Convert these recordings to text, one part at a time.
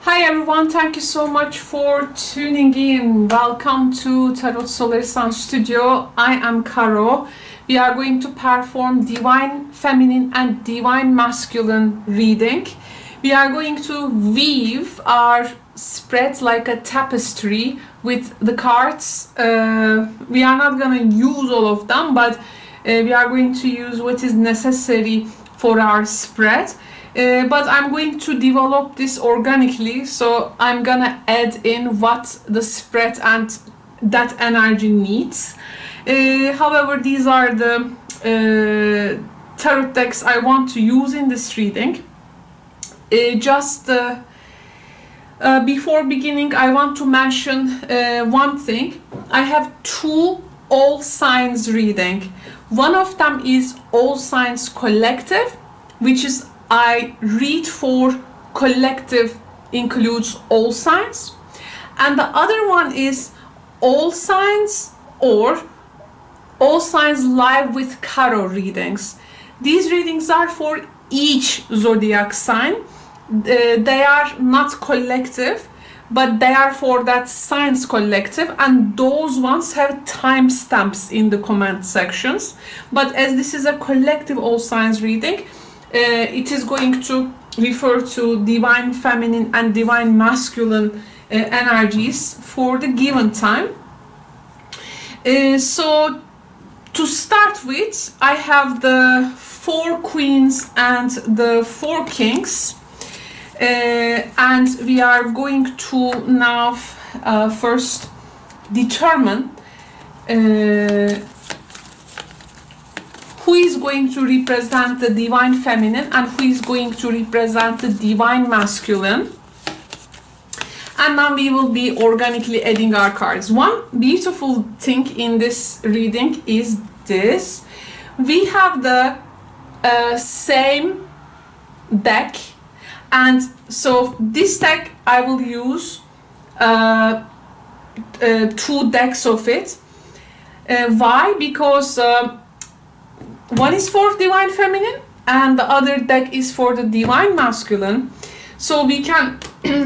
Hi everyone, thank you so much for tuning in. Welcome to Tarot Solar Sun Studio. I am Caro. We are going to perform Divine Feminine and Divine Masculine reading. We are going to weave our spread like a tapestry with the cards. We are not going to use all of them, but we are going to use what is necessary for our spread. But I'm going to develop this organically, so I'm gonna add in what the spread and that energy needs. However, these are the tarot decks I want to use in this reading. Before beginning, I want to mention one thing. I have two all signs reading. One of them is all signs collective, which is I read for collective includes all signs, and the other one is all signs or all signs live with Caro readings. These readings are for each zodiac sign. They are not collective, but they are for that signs collective, and those ones have timestamps in the comment sections. But as this is a collective all signs reading, it is going to refer to divine feminine and divine masculine energies for the given time. So to start with, I have the 4 queens and the 4 kings, and we are going to now first determine who is going to represent the divine feminine and who is going to represent the divine masculine. And now we will be organically adding our cards. One beautiful thing in this reading is this. We have the same deck, and so this deck I will use 2 decks of it. Why? Because one is for divine feminine and the other deck is for the divine masculine, so we can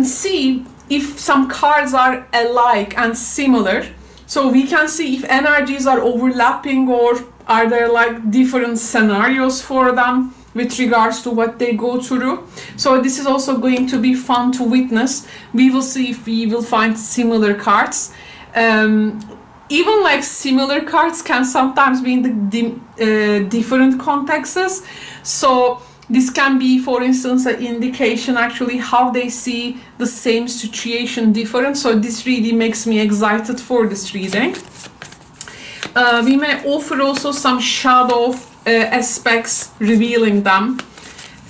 see if some cards are alike and similar, so we can see if energies are overlapping or are there like different scenarios for them with regards to what they go through. So this is also going to be fun to witness. We will see if we will find similar cards. Even like similar cards can sometimes be in the different contexts. So this can be, for instance, an indication actually how they see the same situation different. So this really makes me excited for this reading. We may offer also some shadow aspects, revealing them,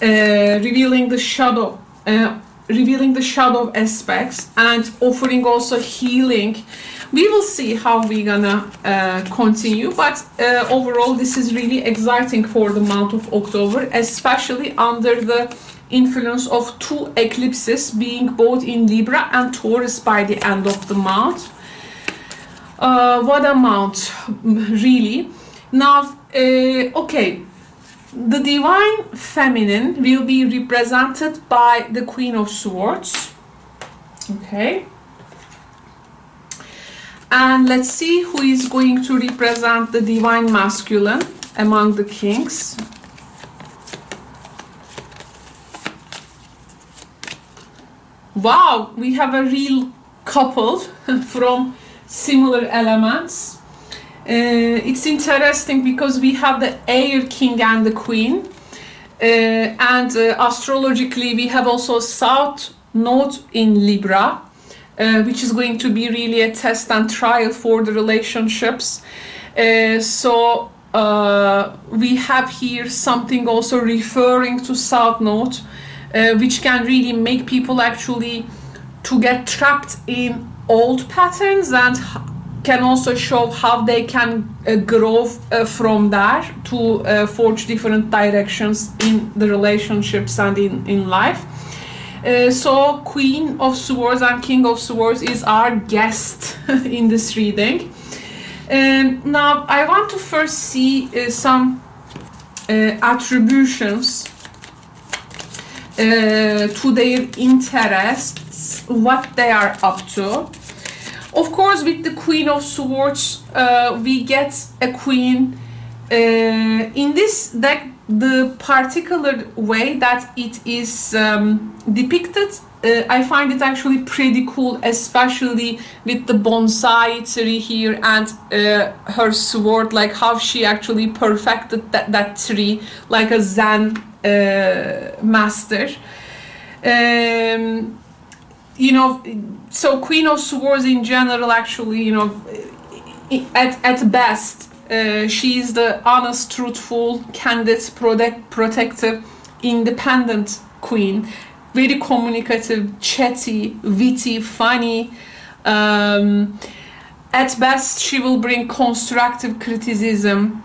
revealing the shadow aspects, and offering also healing. We will see how we're gonna continue, but overall this is really exciting for the month of October, especially under the influence of 2 eclipses being both in Libra and Taurus by the end of the month. What a month, really. Now, okay, the divine feminine will be represented by the Queen of Swords. Okay. And let's see who is going to represent the divine masculine among the kings. Wow, we have a real couple from similar elements. It's interesting because we have the air king and the queen, and astrologically we have also South Node in Libra, which is going to be really a test and trial for the relationships. So we have here something also referring to South Node, which can really make people actually to get trapped in old patterns, and can also show how they can grow from there to forge different directions in the relationships and in life. So Queen of Swords and King of Swords is our guest in this reading. Now I want to first see some attributions to their interests, what they are up to. Of course, with the Queen of Swords, we get a queen. In this deck, the particular way that it is depicted, I find it actually pretty cool, especially with the bonsai tree here and her sword, like how she actually perfected that tree like a Zen master. You know, so Queen of Swords in general, actually, you know, at best, she is the honest, truthful, candid, protective, independent queen. Very communicative, chatty, witty, funny. At best, she will bring constructive criticism.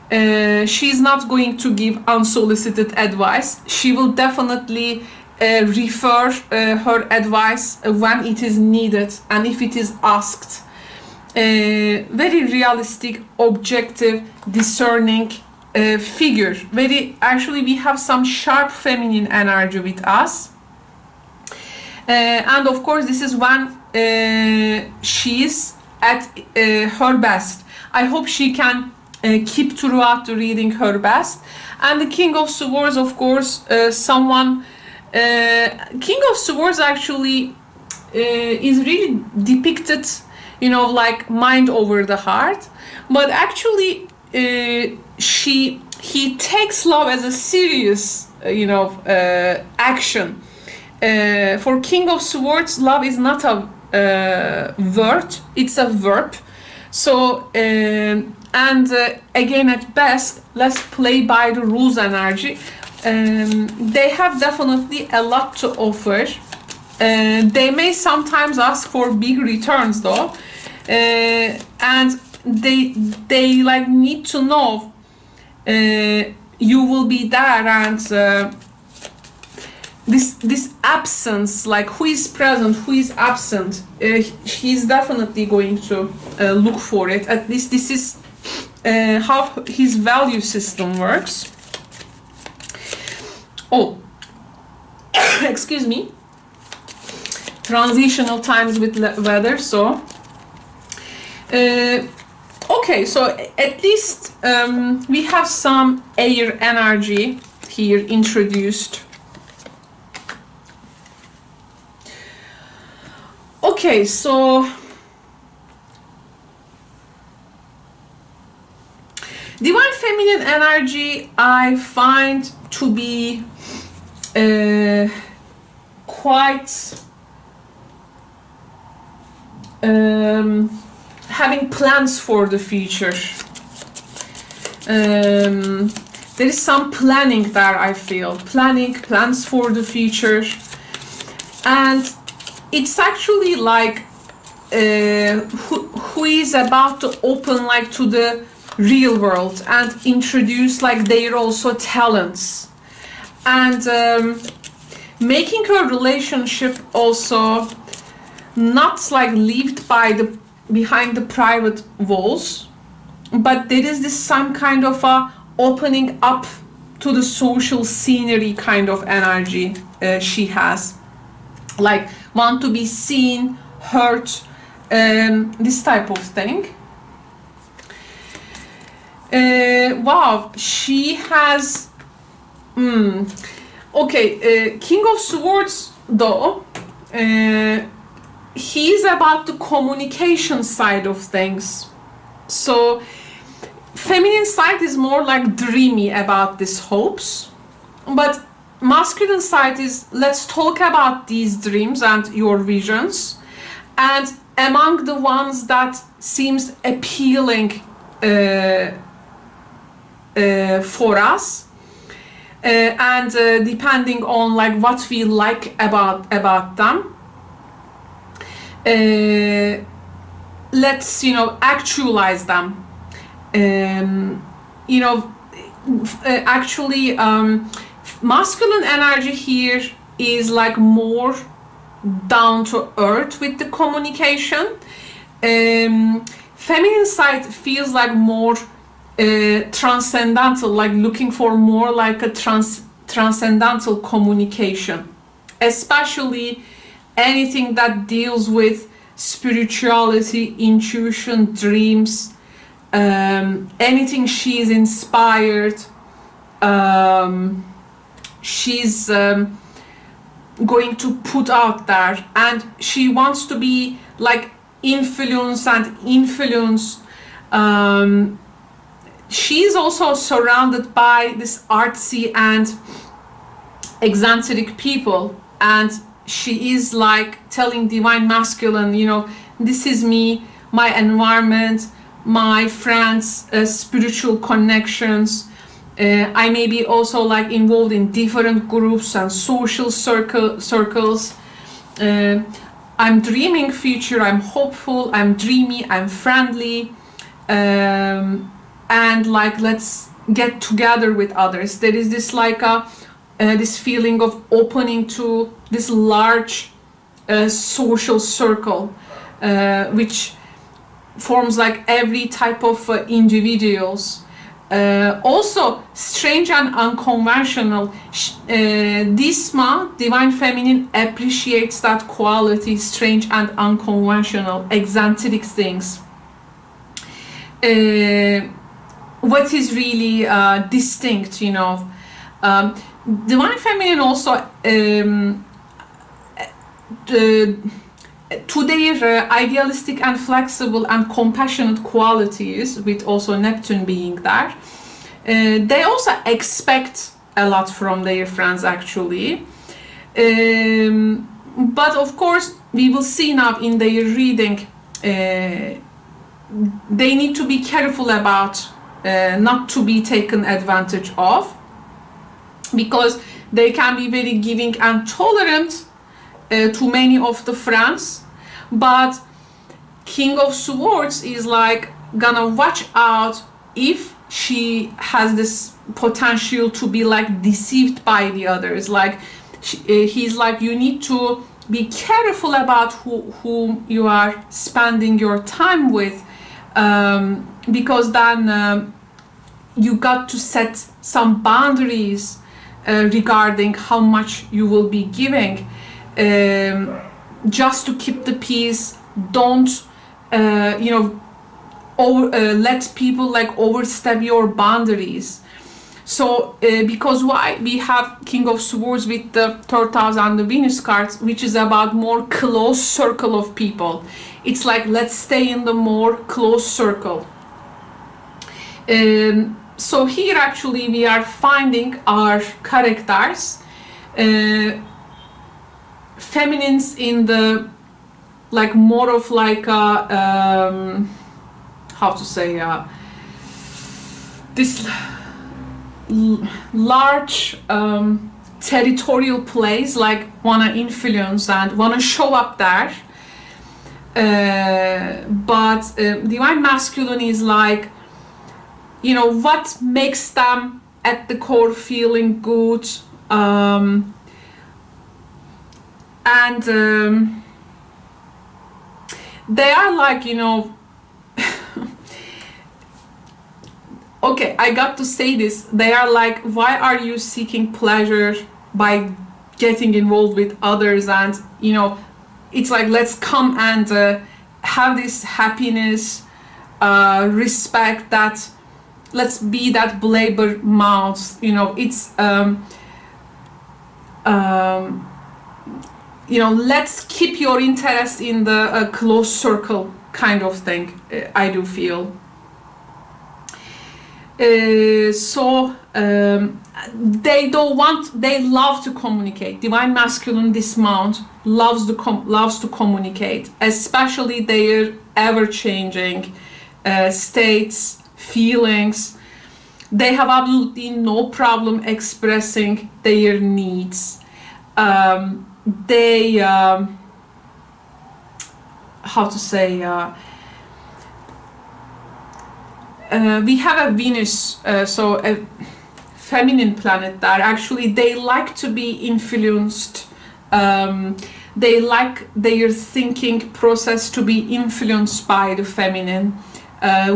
She's not going to give unsolicited advice. She will definitely refer her advice when it is needed and if it is asked. Very realistic, objective, discerning figure. Actually, we have some sharp feminine energy with us. And of course, this is when she is at her best. I hope she can keep throughout the reading her best. And the King of Swords, of course, King of Swords actually is really depicted, you know, like mind over the heart. But actually, he takes love as a serious, you know, action. For King of Swords, love is not a word, it's a verb. So, again, at best, let's play by the rules energy. They have definitely a lot to offer. They may sometimes ask for big returns though. And they like need to know you will be there, and this absence, like who is present, who is absent, he's definitely going to look for it. At least this is how his value system works. Oh, excuse me. Transitional times with weather, so okay, so at least we have some air energy here introduced. Okay, so Divine Feminine energy I find to be quite having plans for the future. There is some planning there, I feel. Plans for the future. And it's actually like who is about to open like to the real world and introduce like their also talents. And making her relationship also not like lived by behind the private walls, but there is this some kind of a opening up to the social scenery kind of energy she has, like want to be seen, heard, this type of thing. Wow, she has okay, King of Swords though, he's about the communication side of things. So feminine side is more like dreamy about these hopes, but masculine side is let's talk about these dreams and your visions, and among the ones that seems appealing for us, and depending on like what we like about them, let's, you know, actualize them. You know, actually masculine energy here is like more down to earth with the communication. Feminine side feels like more transcendental, like looking for more like a transcendental communication, especially anything that deals with spirituality, intuition, dreams, anything she's inspired, she's going to put out there, and she wants to be like influence and influence. She's also surrounded by this artsy and eccentric people, and she is like telling divine masculine, you know, this is me, my environment, my friends, spiritual connections. I may be also like involved in different groups and social circles. I'm dreaming future, I'm hopeful, I'm dreamy, I'm friendly, and like let's get together with others. There is this like this feeling of opening to this large social circle, which forms like every type of individuals. Also strange and unconventional. This month divine feminine appreciates that quality, strange and unconventional, eccentric things. What is really distinct, you know. Divine feminine also to their idealistic and flexible and compassionate qualities, with also Neptune being there, they also expect a lot from their friends actually. But of course we will see now in their reading, they need to be careful about not to be taken advantage of, because they can be very giving and tolerant to many of the friends. But King of Swords is like gonna watch out if she has this potential to be like deceived by the others. Like he's like, you need to be careful about whom you are spending your time with, because then you got to set some boundaries regarding how much you will be giving, just to keep the peace. Don't you know, let people like overstep your boundaries. So because why we have King of Swords with the third house and the Venus cards, which is about more close circle of people. It's like, let's stay in the more close circle. So here actually we are finding our characters, feminines in the like more of like a, how to say, this large territorial place, like wanna influence and wanna show up there. But divine masculine is like, you know, what makes them at the core feeling good, and they are like, you know, okay, I got to say this, they are like, why are you seeking pleasure by getting involved with others? And you know, it's like, let's come and have this happiness, respect, that let's be that blabber mouth, you know. It's you know, let's keep your interest in the close circle kind of thing, I do feel. So they don't want, they love to communicate. Divine masculine this month loves to communicate, especially their ever-changing states, feelings. They have absolutely no problem expressing their needs. They how to say, we have a Venus, so a feminine planet there. Actually, they like to be influenced. They like their thinking process to be influenced by the feminine,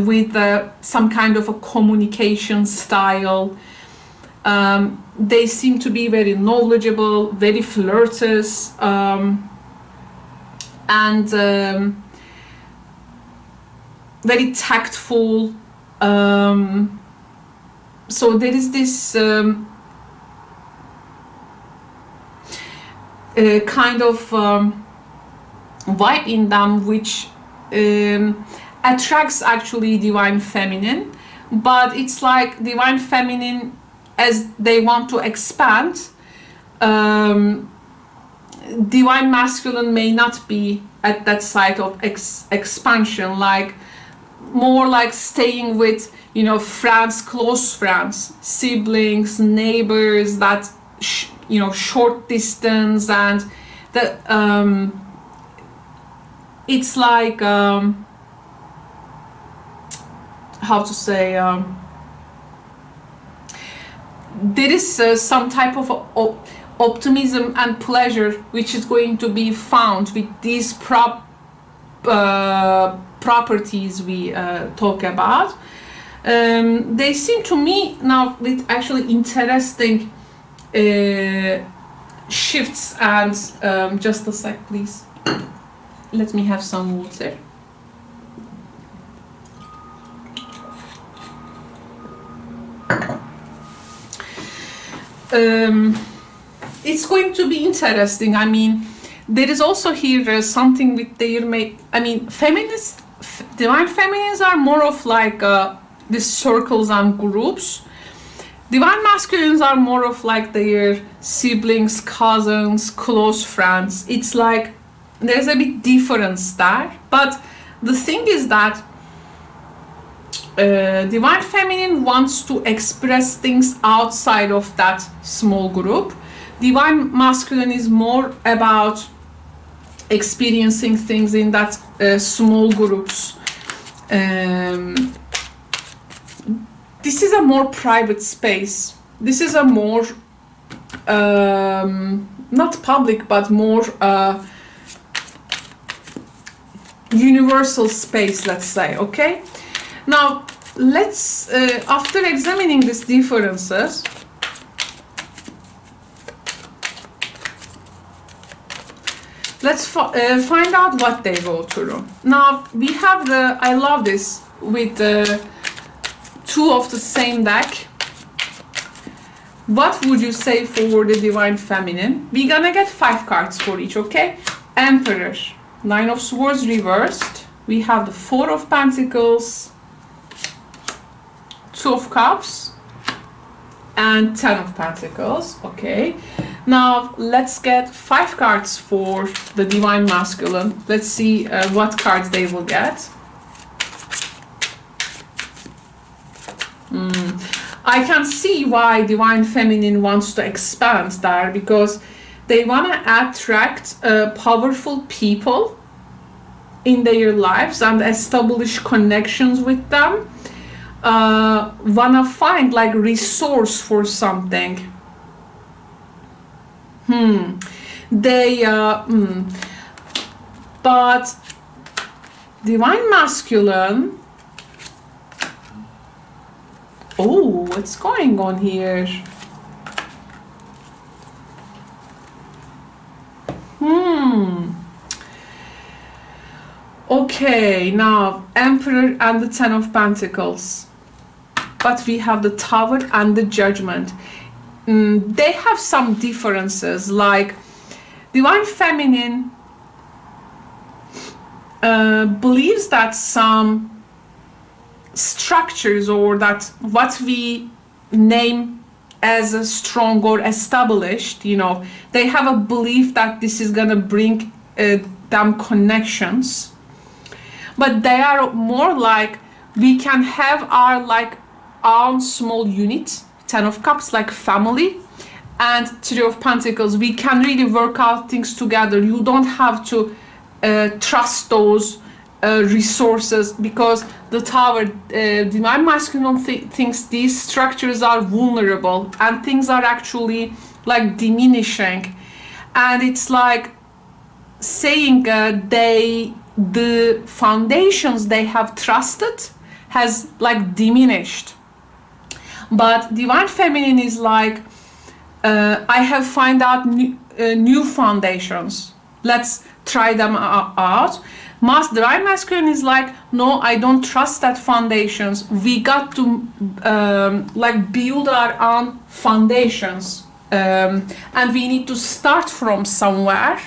with some kind of a communication style. They seem to be very knowledgeable, very flirtatious, and very tactful. So there is this kind of vibe in them which attracts actually divine feminine, but it's like divine feminine, as they want to expand, divine masculine may not be at that side of expansion, like more like staying with, you know, friends, close friends, siblings, neighbors, that you know, short distance, and that it's like how to say, there is some type of optimism and pleasure which is going to be found with these properties we talk about. They seem to me now with actually interesting shifts, and just a sec please, let me have some water. It's going to be interesting. I mean, there is also here something with their feminists, divine feminines are more of like these circles and groups. Divine masculines are more of like their siblings, cousins, close friends. It's like there's a bit difference there. But the thing is that divine feminine wants to express things outside of that small group. Divine masculine is more about experiencing things in that small groups. This is a more private space. This is a more not public, but more universal space, let's say. Okay, now let's after examining these differences, let's find out what they go through. Now we have the, I love this, with two of the same deck. What would you say for the divine feminine? We're gonna get 5 cards for each, okay? Emperor, 9 of Swords reversed. We have the 4 of Pentacles, 2 of Cups, and 10 of Pentacles. Okay, now let's get 5 cards for the divine masculine. Let's see what cards they will get. I can see why divine feminine wants to expand there, because they want to attract powerful people in their lives and establish connections with them. Wanna find like resource for something. They but divine masculine, oh, what's going on here? Okay, now Emperor and the 10 of Pentacles, but we have the Tower and the Judgment. They have some differences, like divine feminine believes that some structures, or that what we name as a strong or established, you know, they have a belief that this is gonna bring them connections. But they are more like, we can have our like own small unit, 10 of Cups, like family, and 3 of Pentacles. We can really work out things together. You don't have to trust those resources, because the Tower, divine masculine thinks these structures are vulnerable and things are actually like diminishing, and it's like saying the foundations they have trusted has like diminished. But divine feminine is like, I have find out new foundations. Let's try them out. Divine masculine is like, no, I don't trust that foundations. We got to like build our own foundations, and we need to start from somewhere.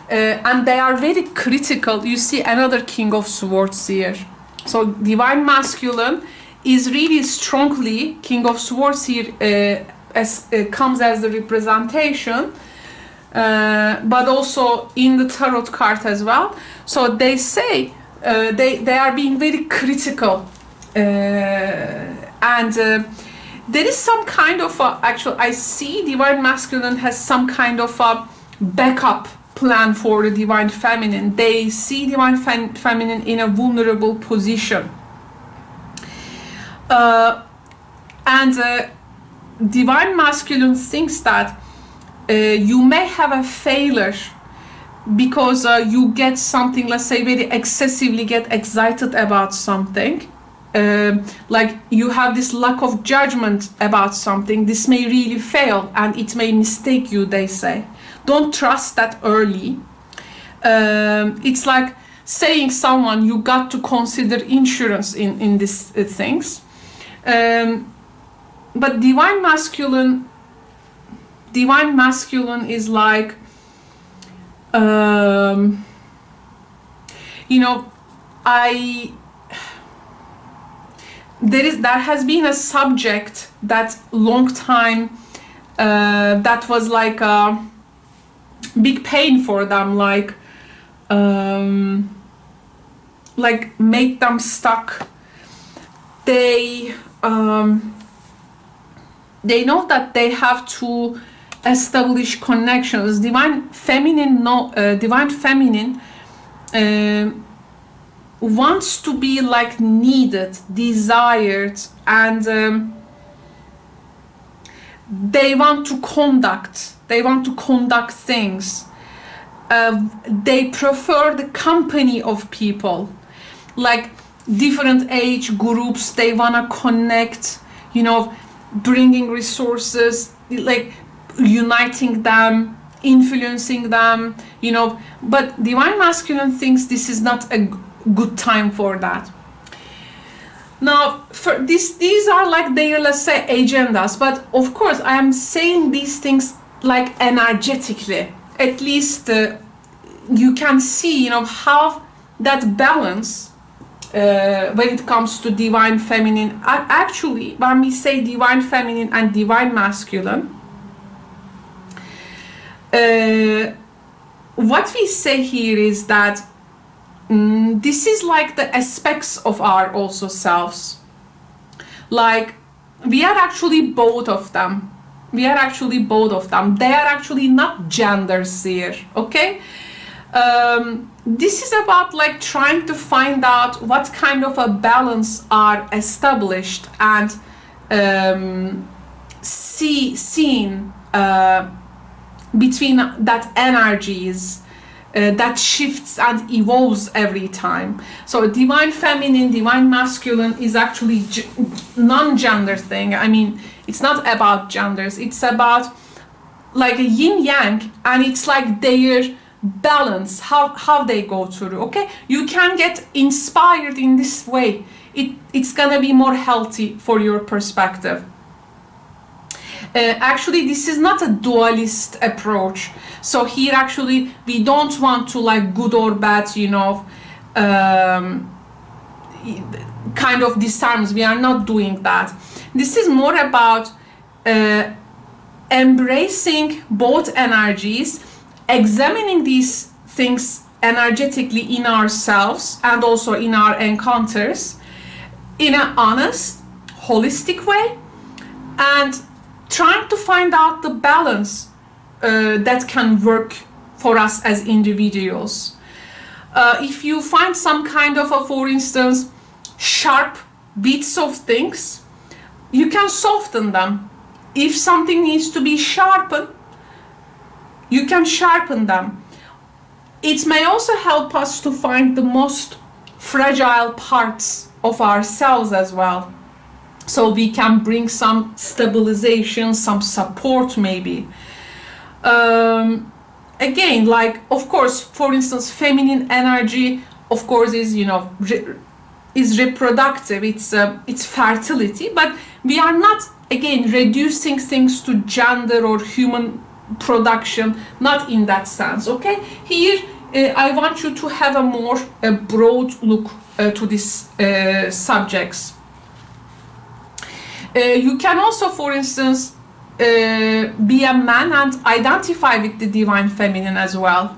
And they are very critical. You see another King of Swords here. So divine masculine is really strongly, King of Swords here comes as the representation, but also in the tarot card as well. So they say they are being very critical, and there is some kind of actually I see divine masculine has some kind of a backup plan for the divine feminine. They see divine feminine in a vulnerable position, and divine masculine thinks that you may have a failure because you get something, let's say, very excessively get excited about something, like you have this lack of judgment about something. This may really fail and it may mistake you, they say. Don't trust that early. It's like saying someone you got to consider insurance in these things. But divine masculine is like, you know, there has been a subject that long time that was like a big pain for them, like make them stuck. They know that they have to establish connections. Divine feminine wants to be like needed, desired, and they want to conduct things. They prefer the company of people, like different age groups. They want to connect, you know, bringing resources, like uniting them, influencing them, you know. But divine masculine thinks this is not a good time for that. Now, for these are like their, let's say, agendas. But of course, I am saying these things like energetically. At least you can see, you know, how that balance when it comes to divine feminine. Actually, when we say divine feminine and divine masculine, what we say here is that this is like the aspects of our also selves. Like we are actually both of them. They are actually not genders here, okay? This is about like trying to find out what kind of a balance are established and seen between that energies that shifts and evolves every time. So divine feminine, divine masculine is actually non-gender thing. I mean, it's not about genders. It's about like a yin yang, and it's like their balance, how they go through. Okay, you can get inspired in this way. It's gonna be more healthy for your perspective. Actually, this is not a dualist approach. So here, actually, we don't want to like good or bad, you know, kind of disarms. We are not doing that. This is more about embracing both energies, examining these things energetically in ourselves and also in our encounters in an honest, holistic way, and trying to find out the balance that can work for us as individuals. If you find some kind of for instance, sharp bits of things, you can soften them. If something needs to be sharpened, you can sharpen them. It may also help us to find the most fragile parts of ourselves as well. so we can bring some stabilization, some support maybe. Again, like, of course, for instance, feminine energy, of course, is, you know, is reproductive, it's fertility, but we are not, again, reducing things to gender or human production, not in that sense. Okay, here I want you to have a more broad look to these subjects. You can also, for instance, be a man and identify with the divine feminine as well.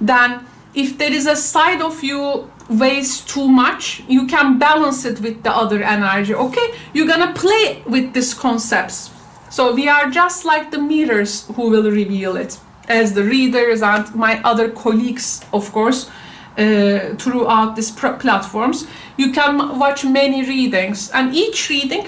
Then if there is a side of you weighs too much, you can balance it with the other energy. Okay, you're gonna play with these concepts. So we are just like the mirrors who will reveal it, as the readers and my other colleagues, of course, throughout these platforms. You can watch many readings, and each reading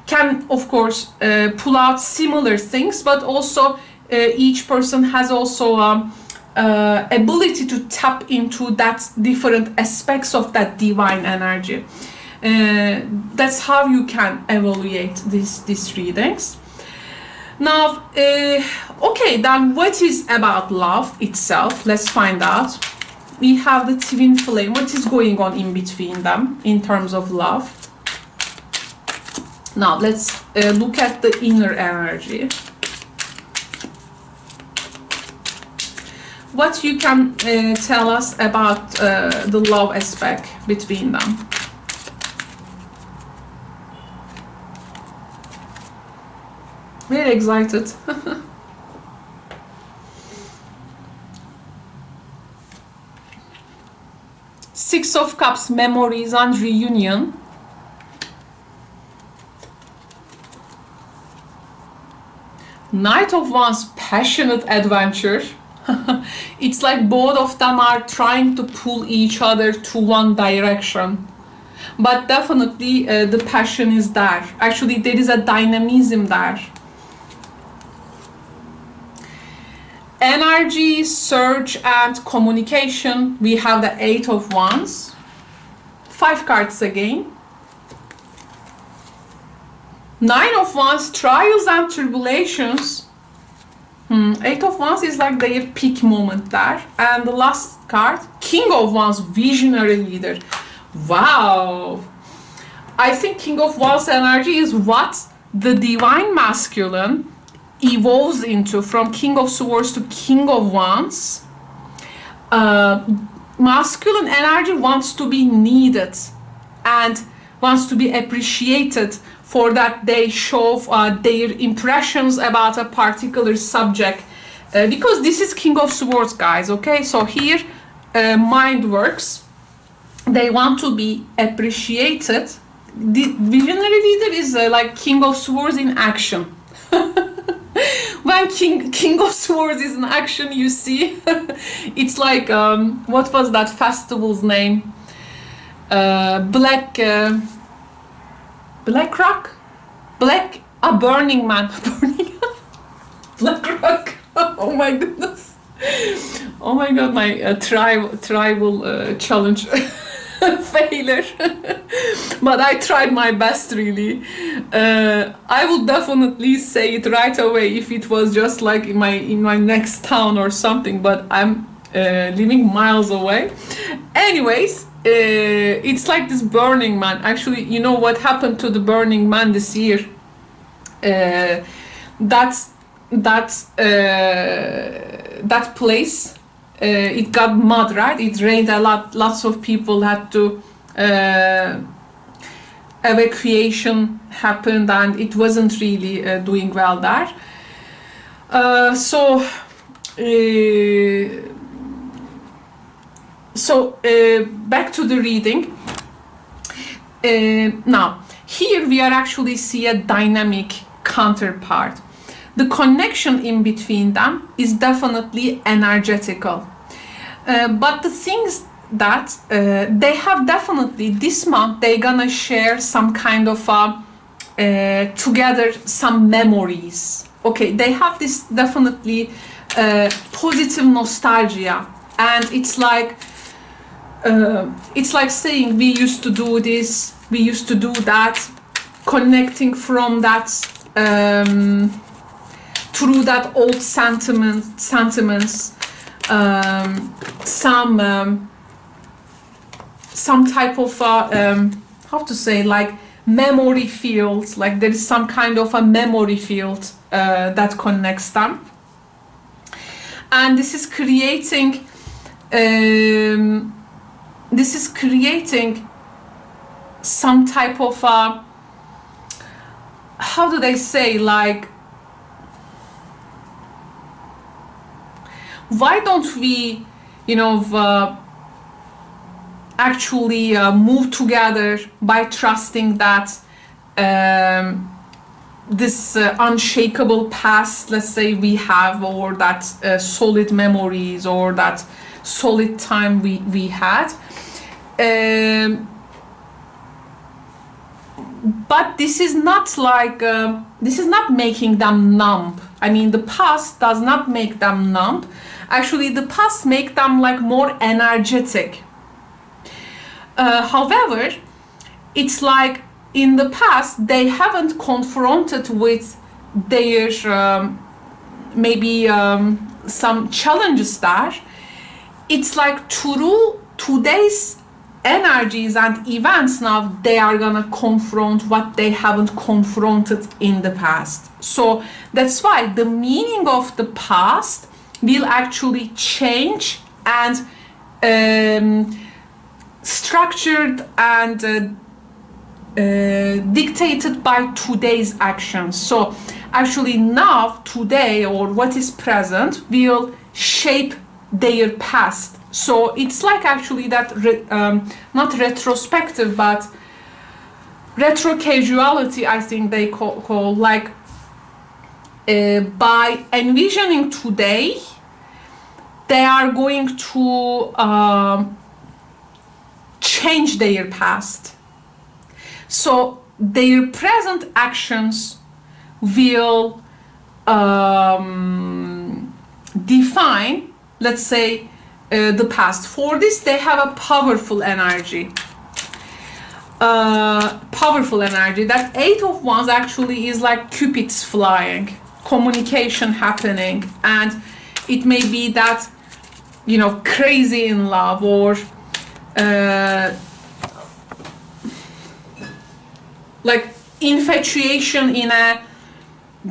can, of course, pull out similar things, but also each person has also ability to tap into that different aspects of that divine energy. That's how you can evaluate these readings. Now, okay, then what is about love itself? Let's find out. We have the twin flame. What is going on in between them in terms of love? Now, let's look at the inner energy. What you can tell us about the love aspect between them? Very excited. Six of Cups, memories and reunion. Knight of Wands, passionate adventure. It's like both of them are trying to pull each other to one direction. But definitely the passion is there. Actually, there is a dynamism there. Energy, surge, and communication. We have the Eight of Wands. 5 cards again. Nine of Wands, trials and tribulations. Eight of Wands is like their peak moment there. And the last card, King of Wands, visionary leader. Wow. I think King of Wands energy is what the divine masculine evolves into, from King of Swords to King of Wands. Masculine energy wants to be needed and wants to be appreciated for that they show their impressions about a particular subject, because this is King of Swords, guys. Okay, so here mind works. They want to be appreciated. The visionary leader is like King of Swords in action. When King of Swords is in action, you see, it's like, what was that festival's name? Black Rock? Burning Man. Black Rock. Oh my goodness. Oh my god, my tribal challenge failure. But I tried my best, really. I would definitely say it right away if it was just like in my next town or something, but I'm living miles away. Anyways, it's like this Burning Man. Actually, you know what happened to the Burning Man this year? That place, it got mud, right? It rained a lot. Lots of people had to evacuation happened, and it wasn't really doing well there. So back to the reading. Now here we are actually see a dynamic counterpart. The connection in between them is definitely energetical, but the things that they have, definitely this month they're gonna share some kind of together some memories. Okay, they have this definitely positive nostalgia, and it's like saying we used to do this we used to do that, connecting from that through that old sentiments, some type of how to say, like memory fields, like there is some kind of a memory field that connects them, and this is creating some type of how do they say, like, why don't we, you know, actually move together by trusting that this unshakable past, let's say, we have, or that solid memories, or that solid time we had. But this is not like, this is not making them numb. I mean, the past does not make them numb. Actually, the past make them like more energetic. However, it's like in the past, they haven't confronted with their maybe some challenges there. It's like through today's energies and events now, they are gonna confront what they haven't confronted in the past. So that's why the meaning of the past will actually change and structured and dictated by today's actions. So actually now, today, or what is present, will shape their past. So it's like actually that not retrospective, but retro causality, I think they call like by envisioning today, they are going to change their past. So their present actions will define, let's say, the past. For this, they have a powerful energy. That 8 of Wands actually is like cupids flying, communication happening, and it may be that, you know, crazy in love, or like infatuation in a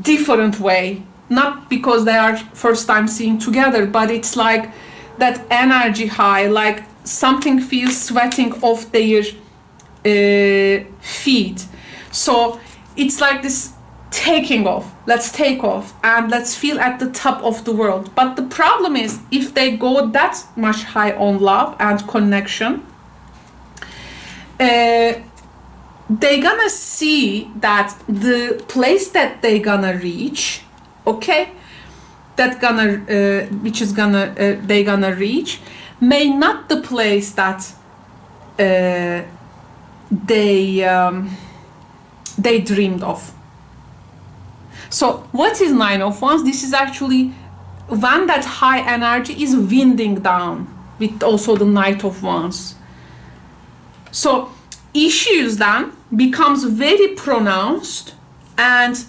different way, not because they are first time seeing together, but it's like that energy high, like something feels sweating off their feet. So it's like this taking off, let's take off and let's feel at the top of the world. But the problem is, if they go that much high on love and connection, they gonna see that the place that they gonna reach, okay, that gonna which is gonna they gonna reach, may not the place that they dreamed of. So what is 9 of Wands? This is actually when that high energy is winding down, with also the Knight of Wands. So issues then becomes very pronounced, and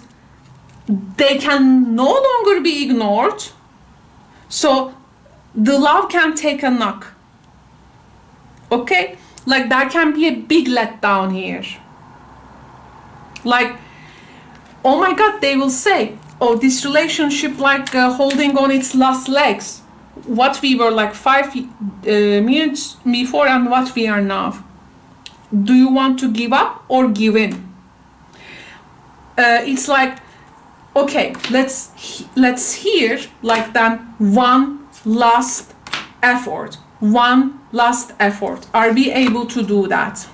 they can no longer be ignored. So the love can take a knock. Okay, like that can be a big letdown here. Like, oh my God, they will say, oh, this relationship like holding on its last legs. What we were like 5 minutes before and what we are now. Do you want to give up or give in? It's like, okay, let's hear like then one last effort. One last effort. Are we able to do that?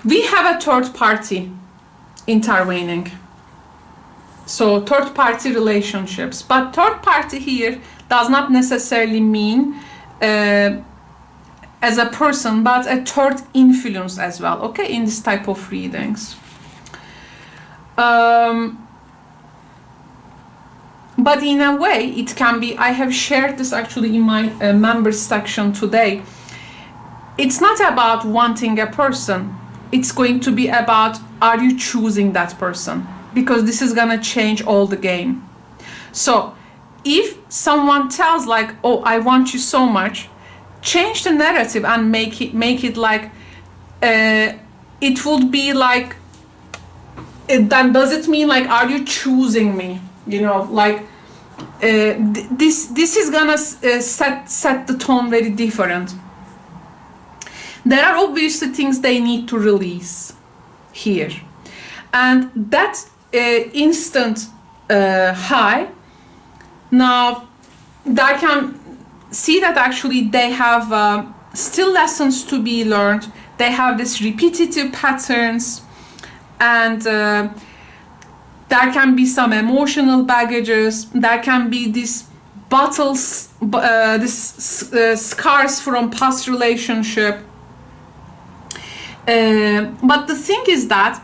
We have a third party intervening. So third party relationships, but third party here does not necessarily mean as a person, but a third influence as well, okay, in this type of but in a way it can be, I have shared this actually in my members section today. It's not about wanting a person, it's going to be about, are you choosing that person? Because this is gonna change all the game. So if someone tells like, oh, I want you so much, change the narrative and make it like, it would be like, then does it mean like, are you choosing me? You know, like, this is gonna set the tone very different. There are obviously things they need to release here, and that instant high, now they can see that actually they have still lessons to be learned. They have this repetitive patterns, and there can be some emotional baggages. There can be these battles, scars from past relationship. But the thing is that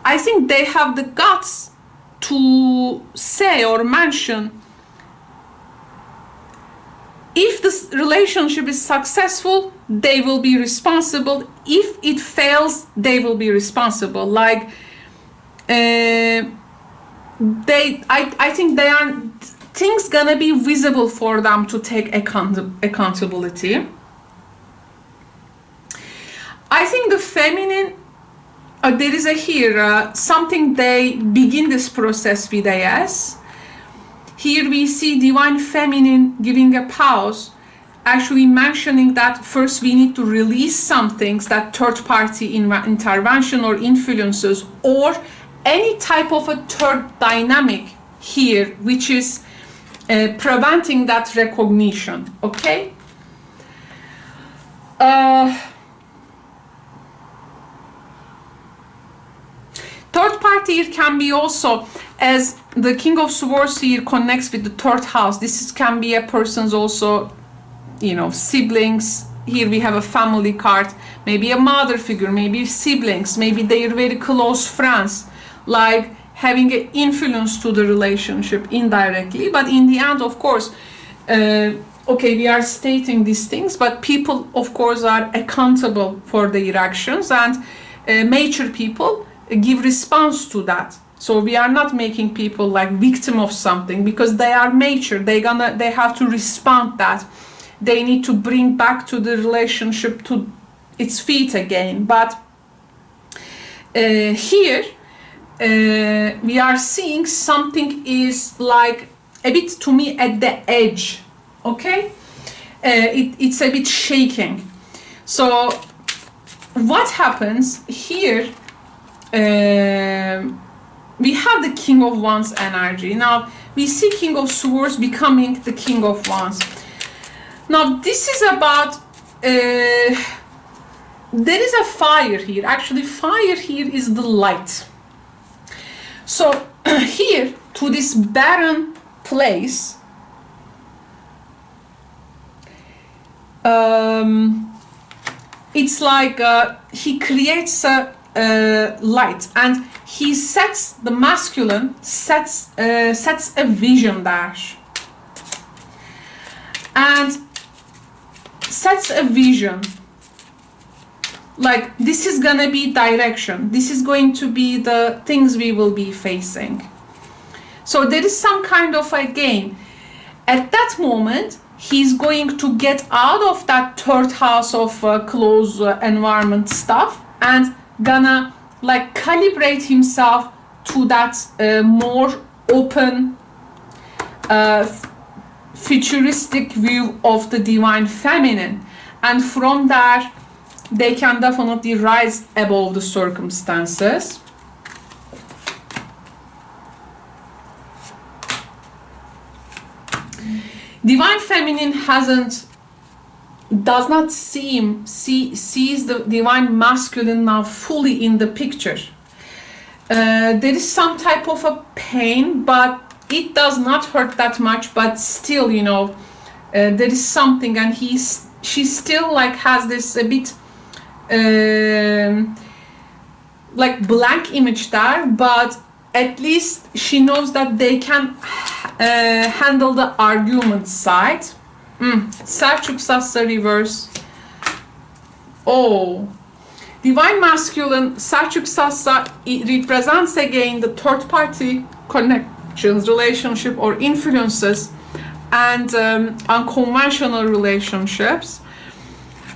I think they have the guts to say or mention, if this relationship is successful, they will be responsible. If it fails, they will be responsible. Like, I think they are, things gonna be visible for them to take accountability. I think the feminine, there is here something they begin this process with AS. Here we see divine feminine giving a pause, actually mentioning that first we need to release some things, that third party intervention or influences, or any type of a third dynamic here, which is preventing that recognition. Okay. Third party, it can be also, as the King of Swords here connects with the third house, this can be a person's also, you know, siblings. Here we have a family card, maybe a mother figure, maybe siblings, maybe they're very close friends, like having an influence to the relationship indirectly. But in the end, of course, okay, we are stating these things, but people, of course, are accountable for their actions, and mature people give response to that. So we are not making people like victim of something, because they are mature. They have to respond that. They need to bring back to the relationship to its feet again. But here we are seeing something is like a bit, to me, at the edge. Okay, it's a bit shaking. So what happens here? We have the King of Wands energy. Now we see King of Swords becoming the King of Wands. Now this is about, there is a fire here. Actually, fire here is the light. So here, to this barren place, it's like he creates a light, and he sets the masculine, sets a vision dash, and sets a vision like, this is gonna be direction, this is going to be the things we will be facing. So there is some kind of a gain at that moment. He's going to get out of that third house of close environment stuff, and gonna like calibrate himself to that more open futuristic view of the divine feminine, and from there they can definitely rise above the circumstances. Divine feminine does not sees the divine masculine now fully in the picture. There is some type of a pain, but it does not hurt that much. But still, you know, there is something, and she still like has this a bit like blank image there, but at least she knows that they can handle the argument side. Selçuk Sassa reverse. Oh, Divine Masculine, Selçuk Sassa, it represents again the third party connections, relationship or influences, and unconventional relationships.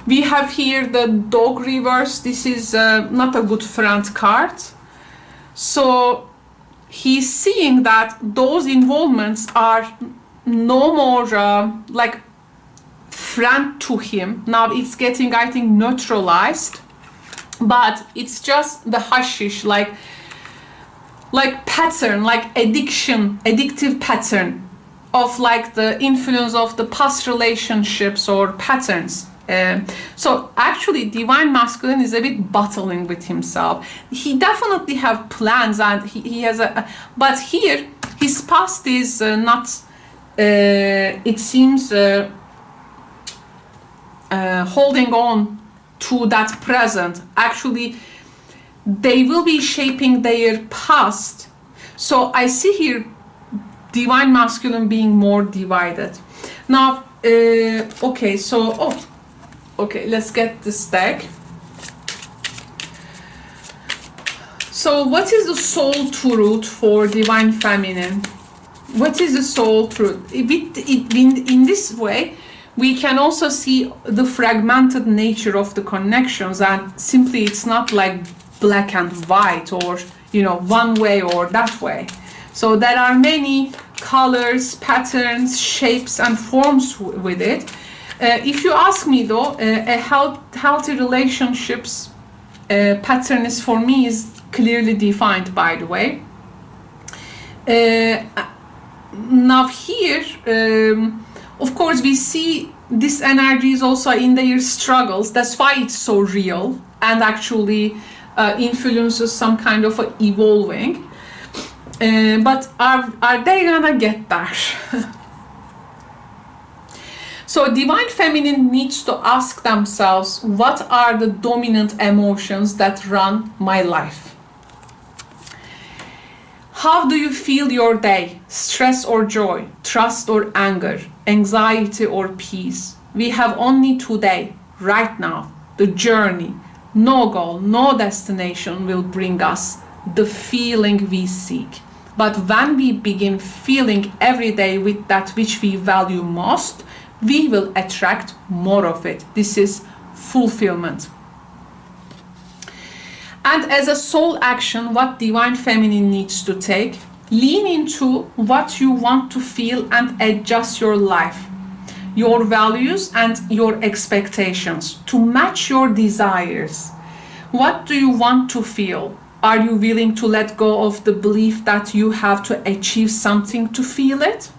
We have here the dog reverse. This is not a good friend card. So he's seeing that those involvements are no more like friend to him. Now it's getting, I think, neutralized, but it's just the hashish, like pattern, like addictive pattern of like the influence of the past relationships or patterns. So actually Divine Masculine is a bit battling with himself. He definitely have plans, and he has a, but here his past is not, it seems, holding on to that present. Actually they will be shaping their past. So I see here Divine Masculine being more divided. Now okay, so okay, let's get this deck. So what is the soul truth for Divine Feminine? What is the soul truth? In this way, we can also see the fragmented nature of the connections, and simply it's not like black and white, or, you know, one way or that way. So there are many colors, patterns, shapes and forms with it. If you ask me though, a healthy relationships pattern is, for me, is clearly defined, by the way. Now here, of course, we see this energy is also in their struggles. That's why it's so real and actually influences some kind of evolving. But are they gonna get there? So Divine Feminine needs to ask themselves, what are the dominant emotions that run my life? How do you feel your day? Stress or joy? Trust or anger? Anxiety or peace? We have only today, right now. The journey, no goal, no destination will bring us the feeling we seek. But when we begin feeling every day with that which we value most, we will attract more of it. This is fulfillment. And as a soul action, what Divine Feminine needs to take, lean into what you want to feel and adjust your life, your values and your expectations to match your desires. What do you want to feel? Are you willing to let go of the belief that you have to achieve something to feel it?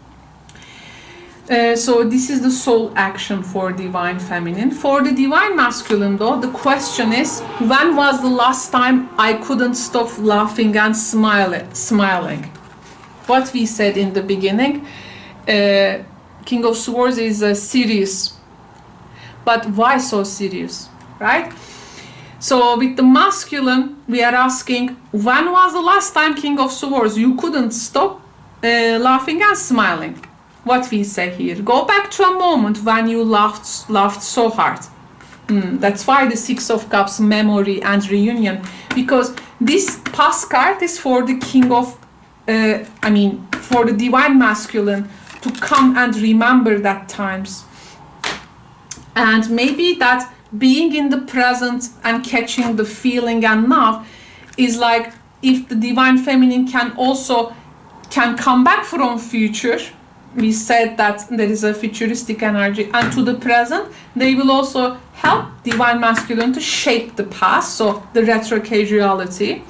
So this is the soul action for Divine Feminine. For the Divine Masculine though, the question is, when was the last time I couldn't stop laughing and smiling? What we said in the beginning, King of Swords is serious. But why so serious, right? So with the masculine, we are asking, when was the last time, King of Swords, you couldn't stop laughing and smiling? What we say here, go back to a moment when you laughed so hard. That's why the Six of Cups, memory and reunion, because this past card is for the King of, for the Divine Masculine to come and remember that times. And maybe that being in the present and catching the feeling and now is like, if the Divine Feminine can come back from future. We said that there is a futuristic energy, and to the present, they will also help Divine Masculine to shape the past, so the retro-causality.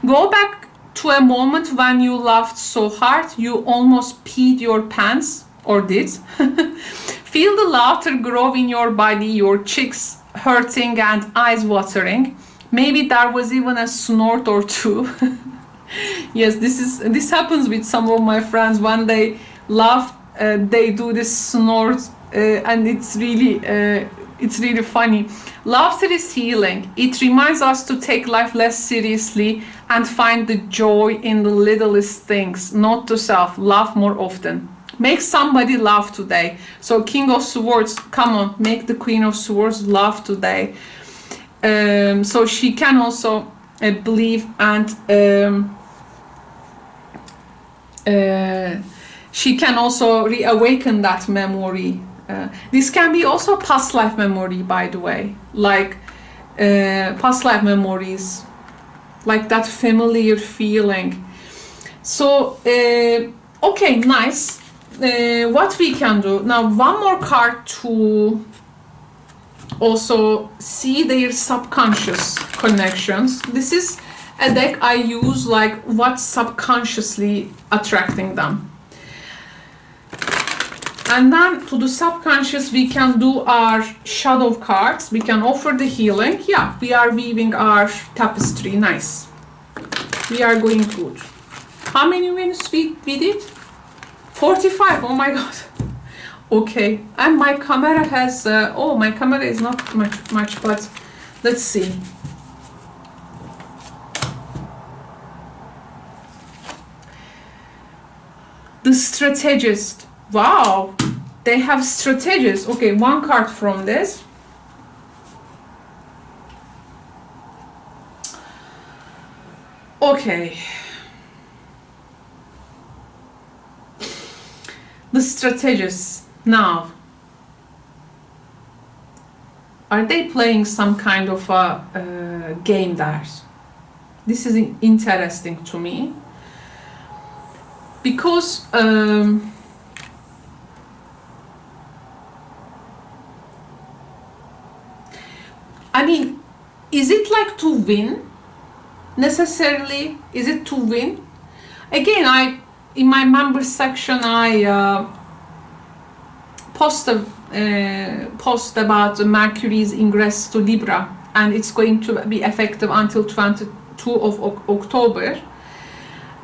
Go back to a moment when you laughed so hard, you almost peed your pants, or did. Feel the laughter grow in your body, your cheeks hurting and eyes watering. Maybe there was even a snort or two. Yes, this happens with some of my friends when they laugh, they do this snort, and it's really It's really funny. Laughter is healing. It reminds us to take life less seriously and find the joy in the littlest things. Note to self, laugh more often. Make somebody laugh today. So King of Swords, come on, make the Queen of Swords laugh today. So she can also believe and she can also reawaken that memory. This can be also past life memory, by the way, like past life memories, like that familiar feeling. So okay, nice. What we can do now, one more card to also see their subconscious connections. This is a deck I use, like what's subconsciously attracting them. And then to the subconscious, we can do our shadow cards. We can offer the healing. Yeah, we are weaving our tapestry. Nice. We are going good. How many minutes we did? 45. Oh my god. Okay. And my camera has... oh, my camera is not much, but let's see. The strategist. Wow, they have strategists. Okay, one card from this. Okay. The strategists. Now, are they playing some kind of a game there? This is interesting to me. Because I mean, is it like to win? Necessarily, is it to win? Again, in my members section, I post about Mercury's ingress to Libra, and it's going to be effective until 22 of October.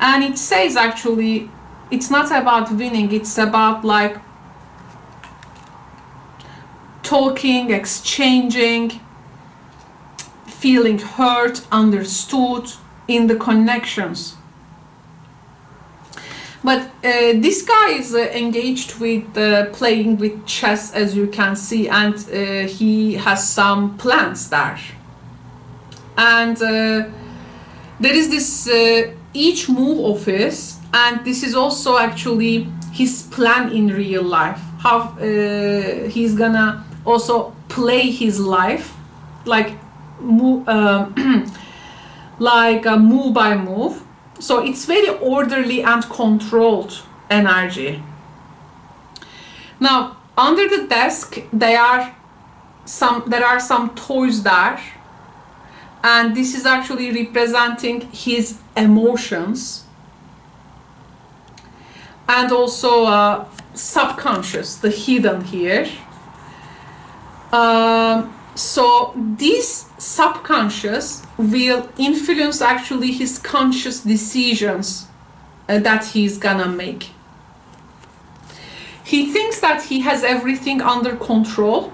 And it says actually, it's not about winning, it's about like talking, exchanging, feeling heard, understood in the connections. But this guy is engaged with playing with chess, as you can see, and he has some plans there. And there is this each move of his, and this is also actually his plan in real life. How he's gonna also play his life, like move, like move by move. So it's very orderly and controlled energy. Now under the desk there are some toys there, and this is actually representing his emotions and also subconscious, the hidden here. So this subconscious will influence actually his conscious decisions that he's gonna make. He thinks that he has everything under control,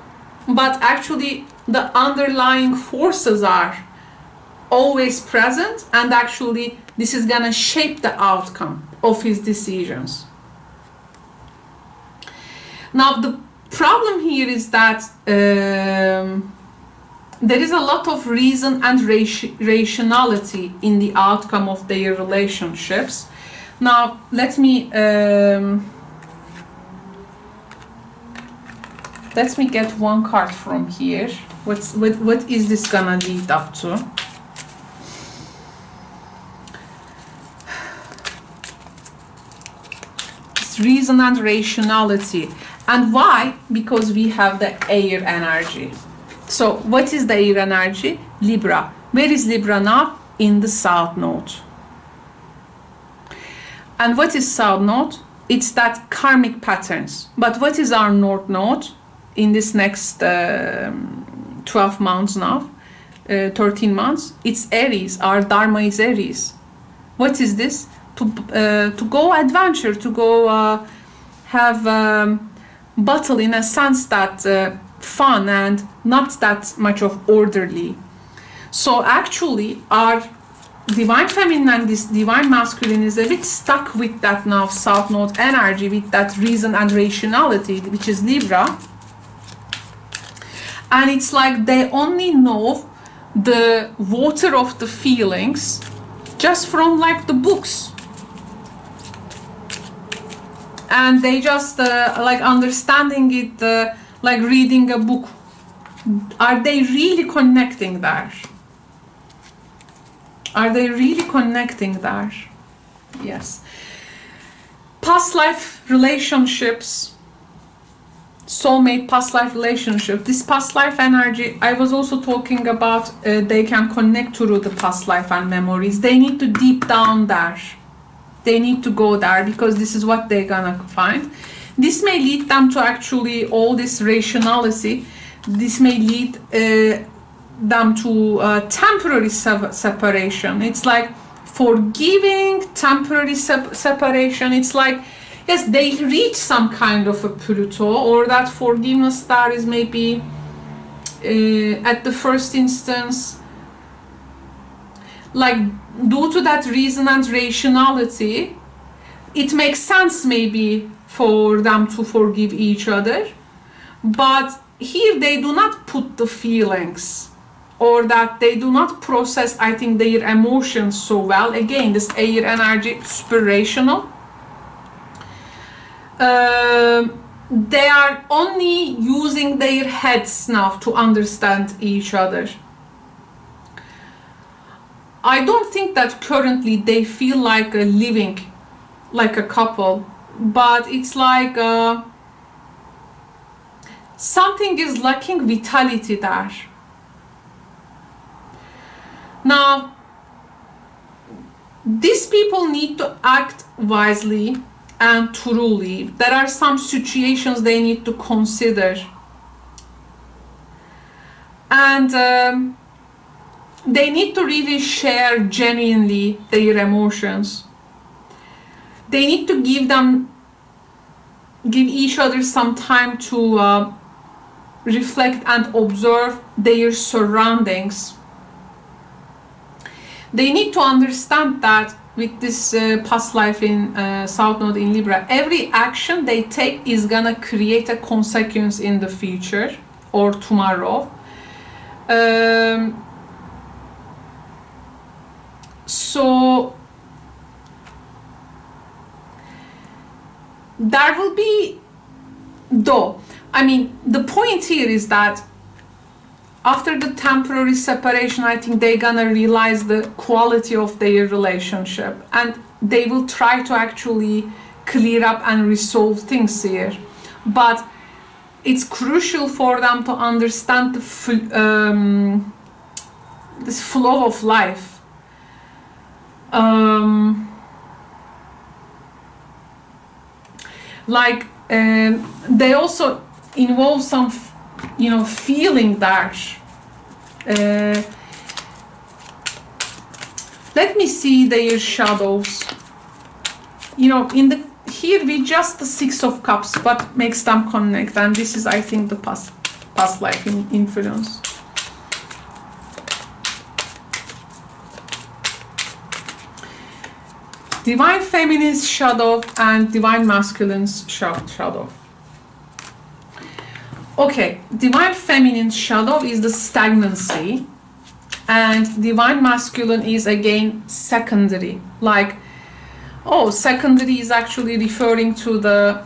but actually the underlying forces are always present, and actually this is gonna shape the outcome of his decisions. Now the problem here is that there is a lot of reason and rationality in the outcome of their relationships. Now let me get one card from here. What is this gonna lead up to? It's reason and rationality. And why? Because we have the air energy. So what is the air energy? Libra. Where is Libra now? In the south node. And what is south node? It's that karmic patterns. But what is our north node in this next 12 months now? 13 months? It's Aries. Our Dharma is Aries. What is this? To go adventure, to go have battle, in a sense that fun and not that much of orderly. So actually our divine feminine and this divine masculine is a bit stuck with that now South Node energy, with that reason and rationality, which is Libra. And it's like they only know the water of the feelings just from like the books. And they just like understanding it like reading a book. Are they really connecting there? Are they really connecting there? Yes. Past life relationships, soulmate past life relationship. This past life energy, I was also talking about, they can connect through the past life and memories. They need to deep down there. They need to go there because this is what they're gonna find. This may lead them to actually all this rationality. This may lead them to temporary separation. It's like forgiving, temporary separation. It's like, yes, they reach some kind of a Pluto, or that forgiveness star is maybe at the first instance, like due to that reason and rationality, it makes sense maybe for them to forgive each other. But here they do not put the feelings, or that they do not process, I think, their emotions so well. Again, this air energy, super rational. They are only using their heads now to understand each other. I don't think that currently they feel like living like a couple, but it's like something is lacking vitality there. Now, these people need to act wisely and truly. There are some situations they need to consider. And they need to really share genuinely their emotions. They need to give each other some time to reflect and observe their surroundings. They need to understand that with this past life in South Node in Libra, every action they take is gonna create a consequence in the future or tomorrow. So there will be, though, I mean, the point here is that after the temporary separation, I think they're gonna realize the quality of their relationship, and they will try to actually clear up and resolve things here. But it's crucial for them to understand the this flow of life. They also involve some feeling there. Let me see their shadows. Here we just the Six of Cups, what makes them connect, and this is, I think, the past life influence. Divine Feminine's shadow and Divine Masculine's shadow. Okay, Divine Feminine's shadow is the stagnancy, and Divine Masculine is again secondary. Like, secondary is actually referring to the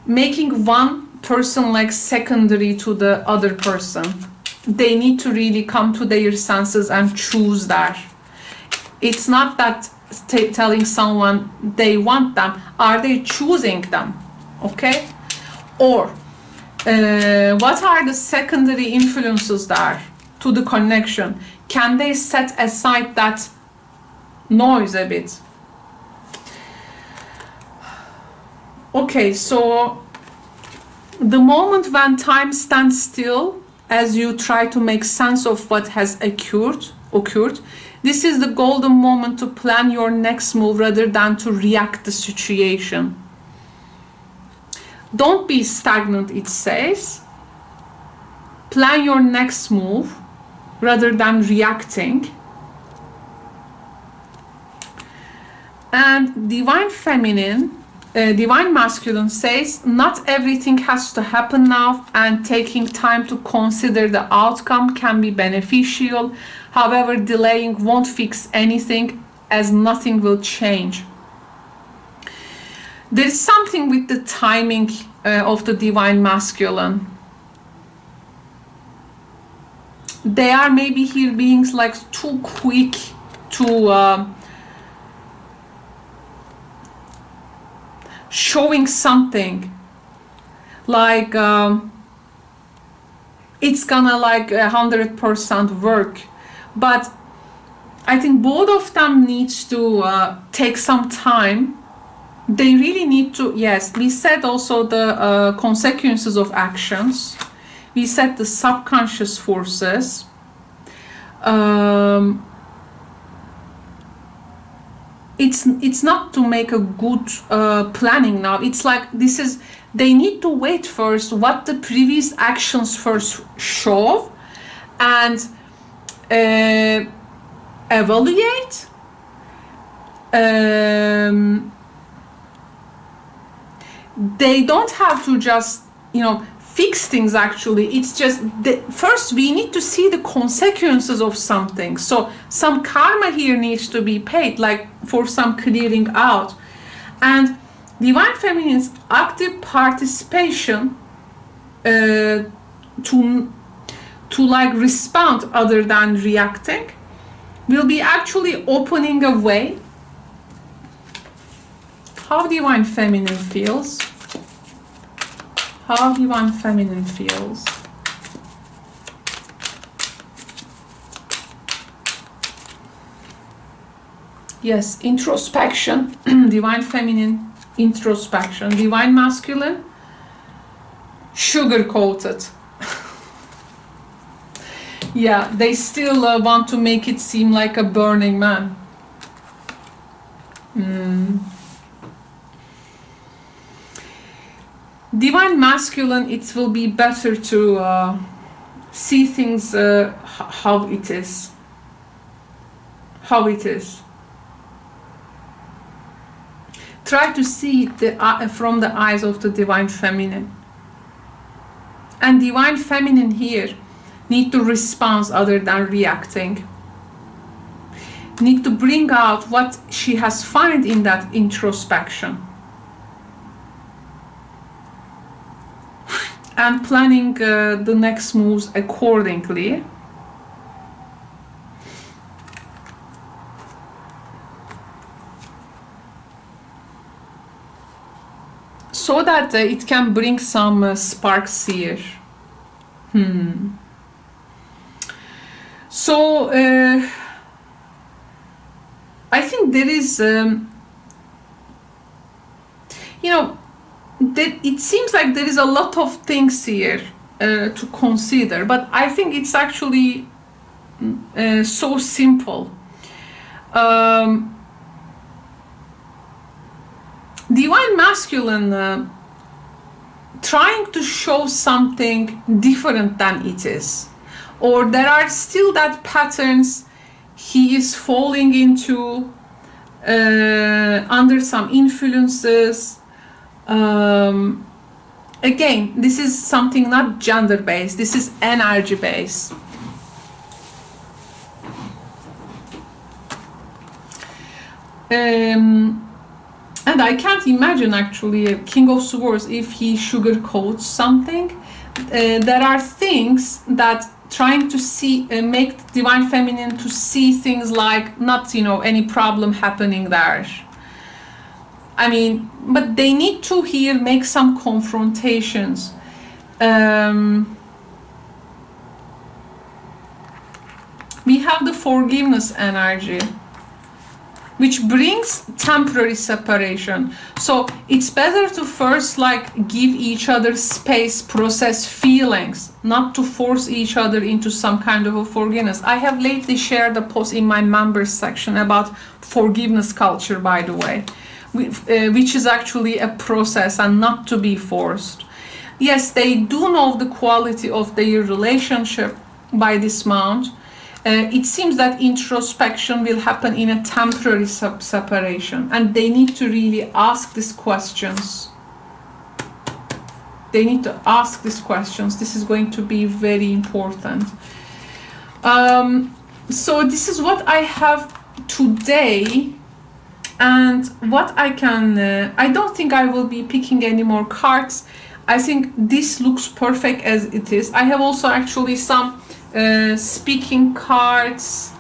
making one person like secondary to the other person. They need to really come to their senses and choose that. It's not that telling someone they want them. Are they choosing them? Okay? Or what are the secondary influences there to the connection? Can they set aside that noise a bit? Okay, so the moment when time stands still as you try to make sense of what has occurred, this is the golden moment to plan your next move rather than to react to the situation. Don't be stagnant, it says. Plan your next move rather than reacting. And Divine Feminine, Divine Masculine says, not everything has to happen now, and taking time to consider the outcome can be beneficial. However, delaying won't fix anything, as nothing will change. There's something with the timing of the Divine Masculine. They are maybe here beings like too quick to showing something like it's gonna like 100% work, but I think both of them needs to take some time. They really need to, yes, we said also the consequences of actions. We said the subconscious forces. It's not to make a good planning now. It's like this is, they need to wait first what the previous actions first show and evaluate. They don't have to just, you know, fix things actually. It's just first we need to see the consequences of something. So some karma here needs to be paid, like for some clearing out. And Divine Feminine's active participation to like respond other than reacting will be actually opening a way. How Divine Feminine feels. How Divine Feminine feels. Yes, introspection. Divine Feminine, introspection. Divine Masculine, sugar-coated. Yeah, they still want to make it seem like a burning man. Divine Masculine, it will be better to see things how it is. How it is. Try to see it from the eyes of the Divine Feminine. And Divine Feminine here need to respond other than reacting. Need to bring out what she has found in that introspection. And planning the next moves accordingly. So that it can bring some sparks here. So I think there is, you know, it seems like there is a lot of things here to consider, but I think it's actually so simple. Divine Masculine trying to show something different than it is, or there are still that patterns he is falling into under some influences. Again, this is something not gender based, this is energy based. And I can't imagine actually a King of Swords if he sugarcoats something. There are things that trying to see, make Divine Feminine to see things like not, you know, any problem happening there. I mean, but they need to here make some confrontations. We have the forgiveness energy, which brings temporary separation. So it's better to first like give each other space, process feelings, not to force each other into some kind of a forgiveness. I have lately shared a post in my members section about forgiveness culture, by the way. which is actually a process and not to be forced. Yes, they do know the quality of their relationship by this month. It seems that introspection will happen in a temporary separation, and they need to really ask these questions. They need to ask these questions. This is going to be very important. So this is what I have today, and what I can, I don't think I will be picking any more cards. I think this looks perfect as it is. I have also actually some speaking cards.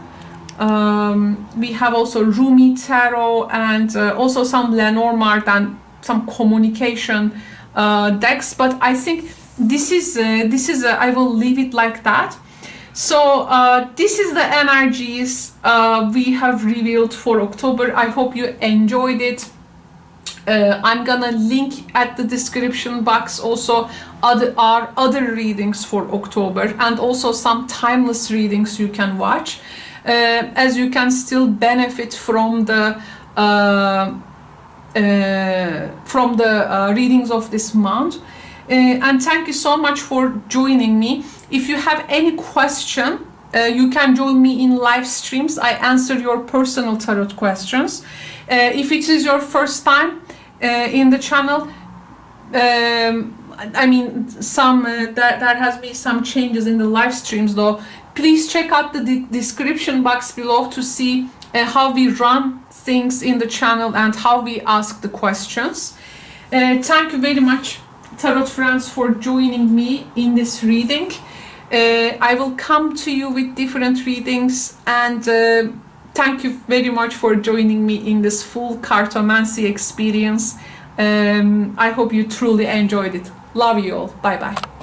We have also Rumi Tarot, and also some Lenormand and some communication decks. But I think this is I will leave it like that. So this is the energies we have revealed for October. I hope you enjoyed it. I'm gonna link at the description box also our other readings for October, and also some timeless readings you can watch, as you can still benefit from the readings of this month. And thank you so much for joining me. If you have any question, you can join me in live streams. I answer your personal tarot questions. If it is your first time in the channel, I mean, there has been some changes in the live streams though. Please check out the description box below to see how we run things in the channel and how we ask the questions. Thank you very much, tarot friends, for joining me in this reading. I will come to you with different readings, and thank you very much for joining me in this full cartomancy experience. I hope you truly enjoyed it. Love you all. Bye bye.